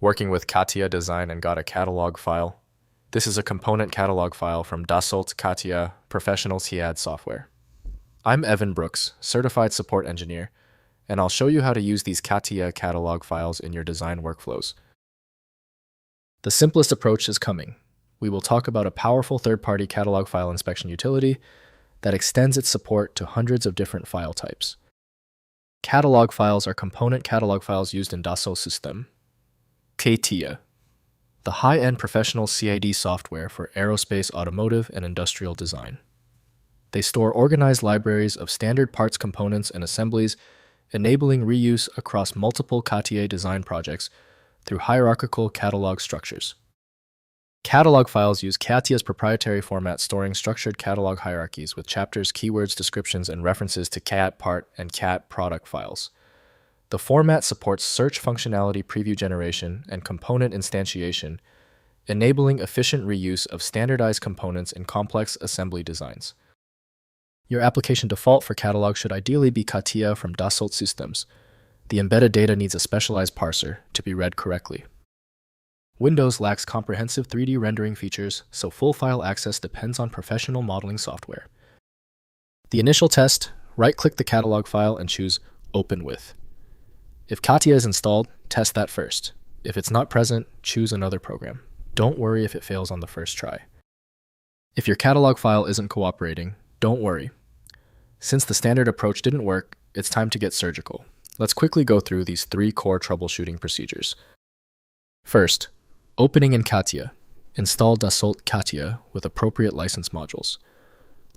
Working with CATIA design and got a catalog file. This is a component catalog file from Dassault CATIA Professional CAD software. I'm Evan Brooks, Certified Support Engineer, and I'll show you how to use these CATIA catalog files in your design workflows. The simplest approach is coming. We will talk about a powerful third-party catalog file inspection utility that extends its support to hundreds of different file types. Catalog files are component catalog files used in Dassault Systèmes CATIA, the high-end professional CAD software for aerospace, automotive, and industrial design. They store organized libraries of standard parts, components, and assemblies, enabling reuse across multiple CATIA design projects through hierarchical catalog structures. Catalog files use CATIA's proprietary format, storing structured catalog hierarchies with chapters, keywords, descriptions, and references to CATPart and CATProduct files. The format supports search functionality, preview generation, and component instantiation, enabling efficient reuse of standardized components in complex assembly designs. Your application default for catalog should ideally be CATIA from Dassault Systèmes. The embedded data needs a specialized parser to be read correctly. Windows lacks comprehensive 3D rendering features, so full file access depends on professional modeling software. The initial test, right-click the catalog file and choose Open With. If CATIA is installed, test that first. If it's not present, choose another program. Don't worry if it fails on the first try. If your catalog file isn't cooperating, don't worry. Since the standard approach didn't work, it's time to get surgical. Let's quickly go through these 3 core troubleshooting procedures. First, opening in CATIA. Install Dassault CATIA with appropriate license modules.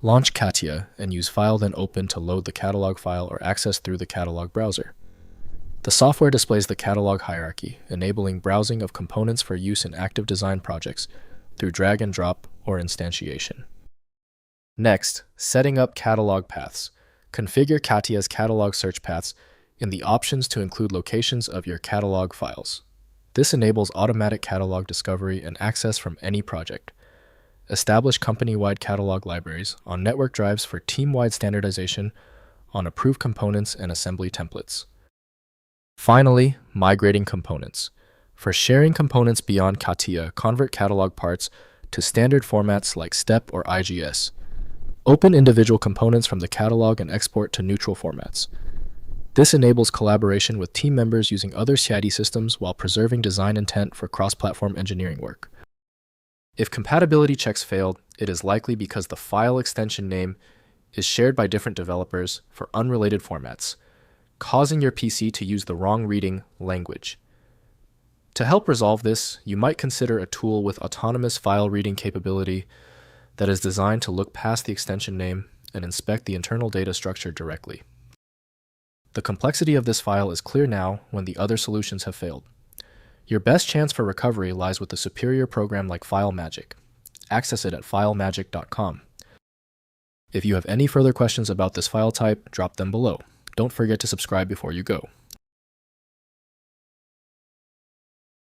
Launch CATIA and use File then Open to load the catalog file or access through the catalog browser. The software displays the catalog hierarchy, enabling browsing of components for use in active design projects through drag and drop or instantiation. Next, setting up catalog paths. Configure CATIA's catalog search paths in the options to include locations of your catalog files. This enables automatic catalog discovery and access from any project. Establish company-wide catalog libraries on network drives for team-wide standardization on approved components and assembly templates. Finally, migrating components. For sharing components beyond CATIA, convert catalog parts to standard formats like STEP or IGS. Open individual components from the catalog and export to neutral formats. This enables collaboration with team members using other CAD systems while preserving design intent for cross-platform engineering work. If compatibility checks failed, it is likely because the file extension name is shared by different developers for unrelated formats, causing your PC to use the wrong reading language. To help resolve this, you might consider a tool with autonomous file reading capability that is designed to look past the extension name and inspect the internal data structure directly. The complexity of this file is clear now when the other solutions have failed. Your best chance for recovery lies with a superior program like FileMagick. Access it at filemagick.com. If you have any further questions about this file type, drop them below. Don't forget to subscribe before you go.